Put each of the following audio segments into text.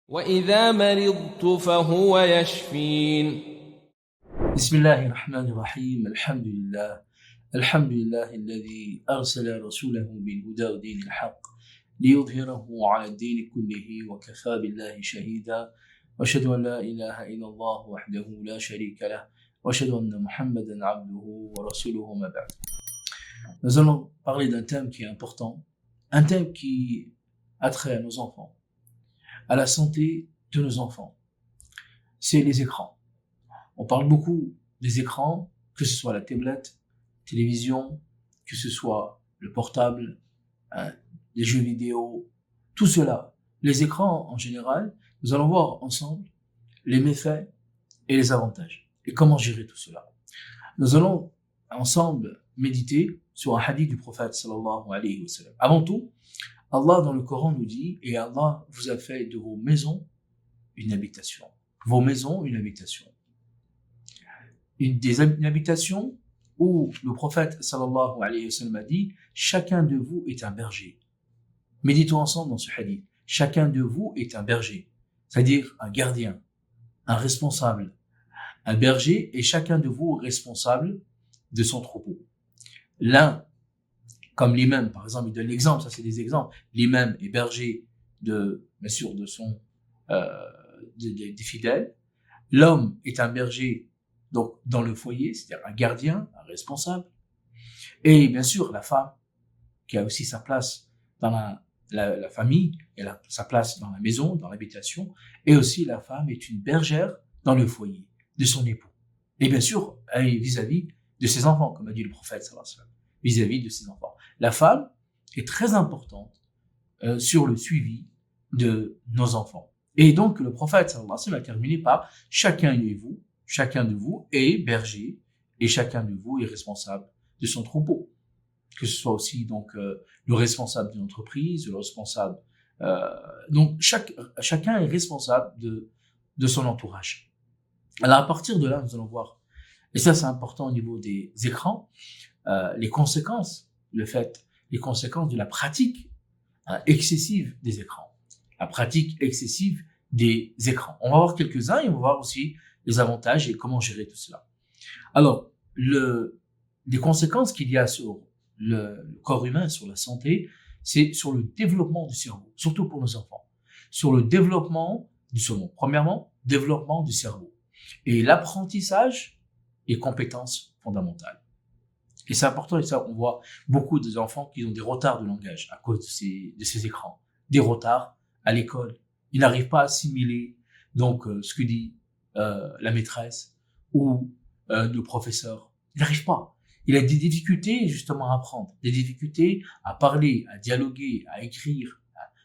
وإذا مرضت فهو يشفين. بسم الله الرحمن الرحيم. الحمد لله الذي أرسل رسوله بالهدى ودين الحق ليظهره على الدين كله وكفى بالله شهيدا، وأشهد أن لا إله إلا الله وحده لا شريك له، وأشهد أن محمدا عبده ورسوله ما بعد. Nous allons parler d'un thème qui est important, un thème qui a trait à nos enfants, à la santé de nos enfants. C'est les écrans. On parle beaucoup des écrans, que ce soit la tablette, télévision, que ce soit le portable, les jeux vidéo, tout cela. Les écrans en général, nous allons voir ensemble les méfaits et les avantages et comment gérer tout cela. Nous allons ensemble méditer sur un hadith du prophète sallallahu alayhi wa sallam. Avant tout, Allah dans le Coran nous dit, et Allah vous a fait de vos maisons une habitation. Vos maisons, une habitation. Une habitation où le prophète sallallahu alayhi wa sallam a dit, chacun de vous est un berger. Méditons ensemble dans ce hadith. Chacun de vous est un berger. C'est-à-dire un gardien, un responsable, un berger, et chacun de vous est responsable de son troupeau. L'un, comme l'imam, par exemple, il donne l'exemple, ça c'est des exemples. L'imam est berger bien sûr, des fidèles. L'homme est un berger, donc, dans le foyer, c'est-à-dire un gardien, un responsable. Et bien sûr, la femme, qui a aussi sa place dans la famille, elle a sa place dans la maison, dans l'habitation. Et aussi, la femme est une bergère dans le foyer de son époux. Et bien sûr, vis-à-vis de ses enfants, comme a dit le prophète sallallahu alayhi wa sallam, vis-à-vis de ses enfants. La femme est très importante sur le suivi de nos enfants. Et donc, le prophète sallallahu alayhi wa sallam a terminé par chacun de vous est berger et chacun de vous est responsable de son troupeau. Que ce soit aussi donc le responsable d'une entreprise, le responsable. Donc, chacun est responsable de son entourage. Alors, à partir de là, nous allons voir, et ça c'est important au niveau des écrans, les conséquences de la pratique excessive des écrans. La pratique excessive des écrans. On va voir quelques-uns et on va voir aussi les avantages et comment gérer tout cela. Alors, les conséquences qu'il y a sur le corps humain, sur la santé, c'est sur le développement du cerveau, surtout pour nos enfants. Sur le développement du cerveau. Premièrement, développement du cerveau. Et l'apprentissage et compétences fondamentales. Et c'est important, et ça, on voit beaucoup d'enfants qui ont des retards de langage à cause de ces écrans. Des retards à l'école. Ils n'arrivent pas à assimiler, donc, ce que dit, la maîtresse ou, le professeur. Ils n'arrivent pas. Il a des difficultés, justement, à apprendre. Des difficultés à parler, à dialoguer, à écrire.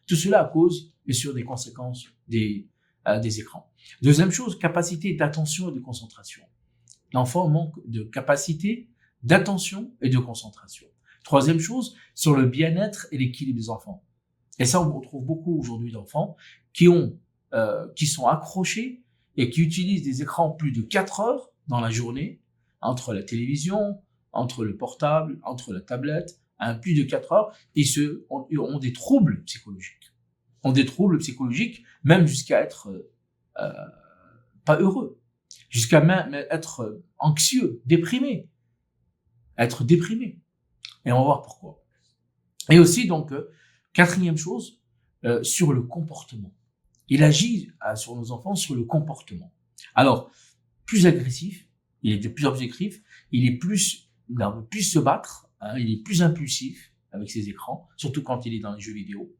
Tout cela à cause, bien sûr, des conséquences des écrans. Deuxième chose, capacité d'attention et de concentration. L'enfant manque de capacité d'attention et de concentration. Troisième chose, sur le bien-être et l'équilibre des enfants. Et ça, on retrouve beaucoup aujourd'hui d'enfants qui sont accrochés et qui utilisent des écrans plus de 4 heures dans la journée, entre la télévision, entre le portable, entre la tablette, plus de 4 heures, et ont des troubles psychologiques. Même jusqu'à être pas heureux, jusqu'à même être anxieux, déprimé. Et on va voir pourquoi. Et aussi, donc, quatrième chose, sur le comportement. Il agit sur nos enfants sur le comportement. Alors, plus agressif, il est de plus objectif, il veut plus se battre, il est plus impulsif avec ses écrans, surtout quand il est dans les jeux vidéo,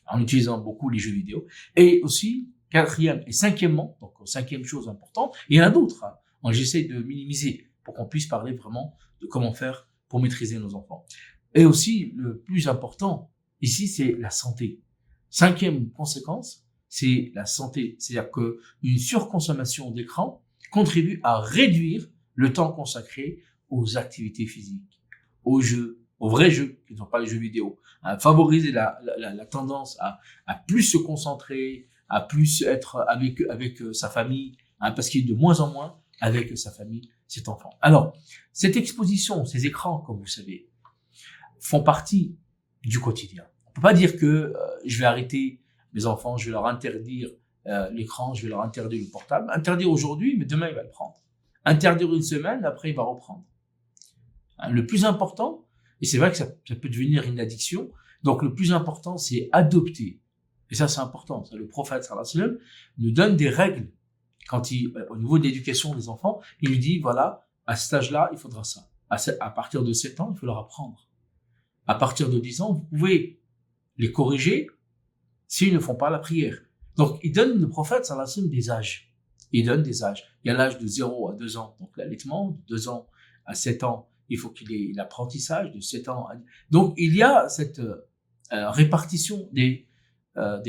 en utilisant beaucoup les jeux vidéo. Et aussi, quatrième et cinquièmement, donc cinquième chose importante, et il y en a d'autres, j'essaie de minimiser pour qu'on puisse parler vraiment de comment faire pour maîtriser nos enfants. Et aussi, le plus important ici, c'est la santé. Cinquième conséquence, c'est la santé. C'est-à-dire que une surconsommation d'écran contribue à réduire le temps consacré aux activités physiques, aux jeux, aux vrais jeux, qui ne sont pas les jeux vidéo, à favoriser la tendance à plus se concentrer, à plus être avec sa famille, parce qu'il est de moins en moins avec sa famille, cet enfant. Alors, cette exposition, ces écrans, comme vous savez, font partie du quotidien. On peut pas dire que je vais arrêter mes enfants, je vais leur interdire l'écran, je vais leur interdire le portable. Interdire aujourd'hui, mais demain il va le prendre. Interdire une semaine, après il va reprendre. Hein, le plus important, et c'est vrai que ça peut devenir une addiction, donc le plus important c'est adopter. Et ça c'est important. Ça, le prophète sallallahu alayhi wa sallam nous donne des règles. Quand au niveau de l'éducation des enfants, il lui dit, voilà, à cet âge-là, il faudra ça. À partir de 7 ans, il faut leur apprendre. À partir de 10 ans, vous pouvez les corriger s'ils ne font pas la prière. Donc, il donne, le prophète sallallahu alayhi wa sallam, des âges. Il donne des âges. Il y a l'âge de 0 à 2 ans, donc l'allaitement, de 2 ans à 7 ans, il faut qu'il ait l'apprentissage, de 7 ans à... Donc, il y a cette répartition des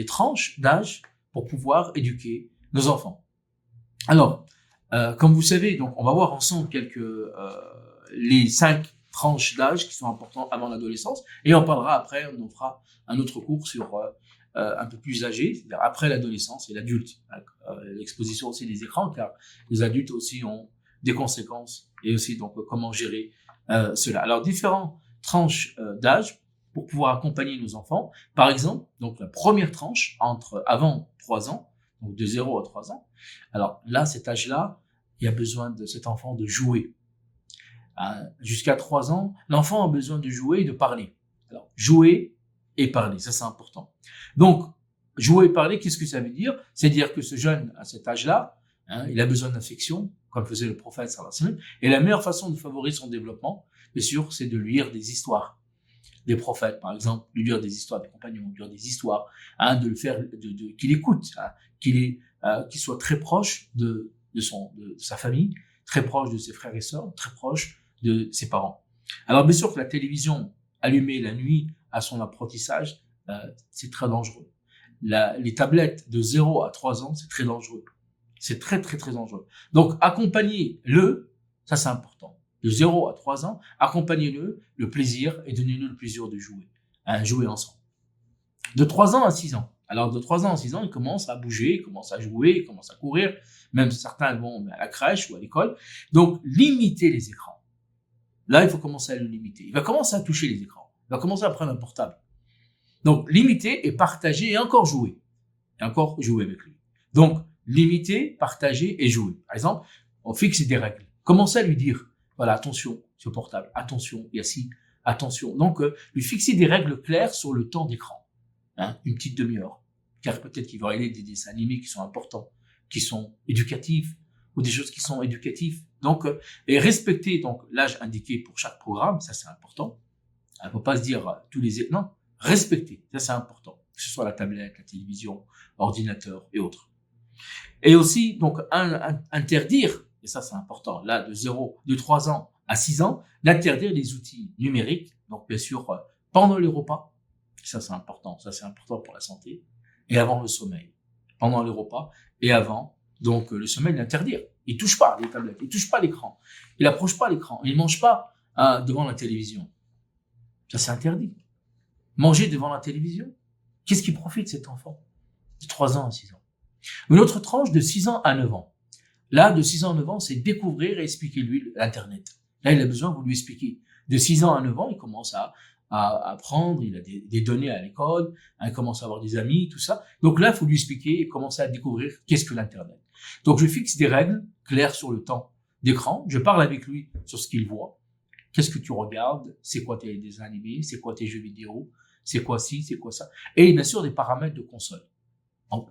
tranches d'âge pour pouvoir éduquer nos enfants. Alors, comme vous savez, donc on va voir ensemble les 5 tranches d'âge qui sont importantes avant l'adolescence, et on parlera après, on fera un autre cours sur un peu plus âgé, c'est-à-dire après l'adolescence et l'adulte, l'exposition aussi des écrans, car les adultes aussi ont des conséquences, et aussi donc comment gérer cela. Alors, différentes tranches d'âge pour pouvoir accompagner nos enfants. Par exemple, donc la première tranche avant 3 ans, donc de 0 à 3 ans. Alors là, cet âge-là, il y a besoin de cet enfant de jouer. Jusqu'à 3 ans, l'enfant a besoin de jouer et de parler. Alors, jouer et parler, ça c'est important. Donc, jouer et parler, qu'est-ce que ça veut dire? C'est-à-dire que ce jeune, à cet âge-là, il a besoin d'affection, comme faisait le prophète sallallahu alayhi wa sallam. Et la meilleure façon de favoriser son développement, bien sûr, c'est de lui lire des histoires. Des prophètes, par exemple, lui lire des histoires des compagnons, lui lire des histoires, de le faire, qu'il écoute, qu'il soit très proche de sa famille, très proche de ses frères et sœurs, très proche de ses parents. Alors bien sûr que la télévision allumée la nuit à son apprentissage, c'est très dangereux. Les tablettes de 0 à 3 ans, c'est très dangereux. C'est très très très dangereux. Donc accompagnez-le, ça c'est important. De 0 à 3 ans, accompagnez-le le plaisir et donnez-le le plaisir de jouer. Jouer ensemble. De 3 ans à 6 ans. Alors, de 3 ans à 6 ans, ils commencent à bouger, ils commencent à jouer, ils commencent à courir. Même certains vont à la crèche ou à l'école. Donc, limitez les écrans. Là, il faut commencer à le limiter. Il va commencer à toucher les écrans. Il va commencer à prendre un portable. Donc, limiter et partager et encore jouer. Et encore jouer avec lui. Donc, limiter, partager et jouer. Par exemple, on fixe des règles. Commencez à lui dire, voilà, attention, ce portable, attention, il y a ci, attention. Donc, lui fixer des règles claires sur le temps d'écran. Une petite demi-heure. Car peut-être qu'il va regarder des dessins animés qui sont importants, qui sont éducatifs, ou des choses qui sont éducatives. Donc, et respecter donc l'âge indiqué pour chaque programme, ça c'est important. Il ne faut pas se dire non, respecter, ça c'est important. Que ce soit la tablette, la télévision, l'ordinateur et autres. Et aussi, donc, interdire, et ça c'est important, là de 3 ans à 6 ans, d'interdire les outils numériques, donc bien sûr, pendant les repas, ça c'est important pour la santé, et avant le sommeil. Pendant les repas et avant, donc le sommeil, d'interdire. Il touche pas les tablettes, il touche pas l'écran, il approche pas l'écran, il mange pas devant la télévision. Ça c'est interdit. Manger devant la télévision, qu'est-ce qui profite cet enfant? De 3 ans à 6 ans. Une autre tranche de 6 ans à 9 ans. Là, de 6 ans à 9 ans, c'est découvrir et expliquer-lui l'Internet. Là, il a besoin que vous lui expliquez. De 6 ans à 9 ans, il commence à apprendre, il a des données à l'école, il commence à avoir des amis, tout ça. Donc là, il faut lui expliquer et commencer à découvrir qu'est-ce que l'Internet. Donc, je fixe des règles claires sur le temps d'écran. Je parle avec lui sur ce qu'il voit. Qu'est-ce que tu regardes? C'est quoi tes dessins animés? C'est quoi tes jeux vidéo? C'est quoi ci? C'est quoi ça? Et bien sûr, des paramètres de console.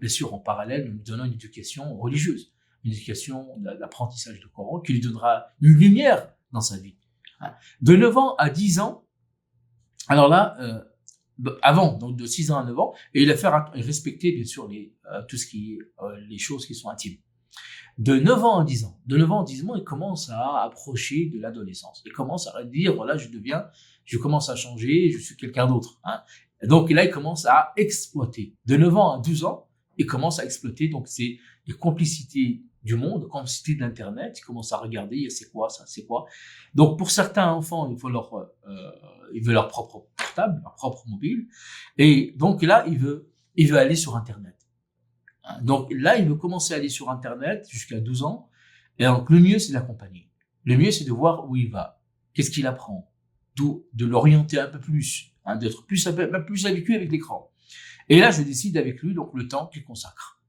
Bien sûr, en parallèle, nous donnons une éducation religieuse, une éducation d'apprentissage du Coran qui lui donnera une lumière dans sa vie. De 9 ans à 10 ans, alors là, avant, donc de 6 ans à 9 ans, et il va faire respecter, bien sûr, tout ce qui est les choses qui sont intimes. De 9 ans à 10 ans, il commence à approcher de l'adolescence. Il commence à dire, voilà, je commence à changer, je suis quelqu'un d'autre. Donc là, il commence à exploiter. De 9 ans à 12 ans, il commence à exploiter, donc c'est les complicités du monde, les complicités de l'Internet, il commence à regarder, c'est quoi ça, c'est quoi. Donc pour certains enfants, il veut leur propre portable, leur propre mobile, et donc là, il veut aller sur Internet. Donc là, il veut commencer à aller sur Internet jusqu'à 12 ans, et donc le mieux, c'est d'accompagner. Le mieux, c'est de voir où il va, qu'est-ce qu'il apprend, de l'orienter un peu plus, d'être plus habitué avec l'écran. Et là, je décide avec lui donc le temps qu'il consacre.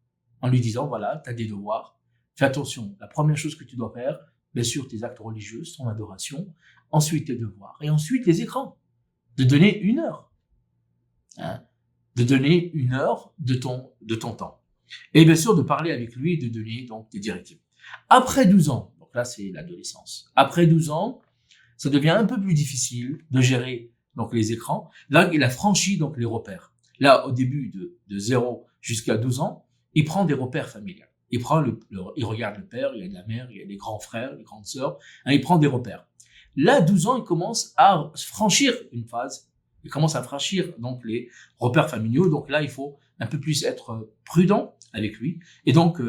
en lui disant, voilà, tu as des devoirs, fais attention, la première chose que tu dois faire, bien sûr, tes actes religieux, ton adoration, ensuite tes devoirs, et ensuite les écrans, de donner 1 heure, hein, de donner 1 heure de ton temps. Et bien sûr, de parler avec lui et de donner donc des directives. Après 12 ans, donc là c'est l'adolescence, après 12 ans, ça devient un peu plus difficile de gérer donc les écrans. Là, il a franchi donc les repères. Là, au début de 0 jusqu'à 12 ans, il prend des repères familiaux. Il regarde le père, il y a la mère, il y a les grands frères, les grandes sœurs, hein, il prend des repères. Là, 12 ans, il commence à franchir une phase. Il commence à franchir donc les repères familiaux. Donc là, il faut un peu plus être prudent avec lui et donc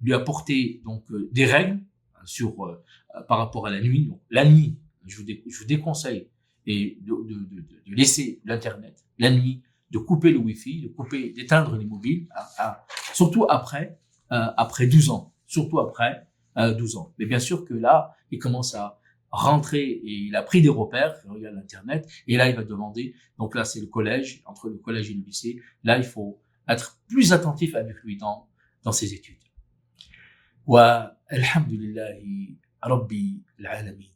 lui apporter donc des règles sur par rapport à la nuit. Donc, la nuit, je vous déconseille et de laisser l'internet la nuit, de couper le wifi, d'éteindre les mobiles, surtout après 12 ans, surtout après 12 ans. Mais bien sûr que là, il commence à rentrer et il a pris des repères, il regarde l'internet et là il va demander. Donc là c'est le collège, entre le collège et le lycée. Là il faut être plus attentif avec lui dans ses études. Wa alhamdulillahi rabbi العالمين.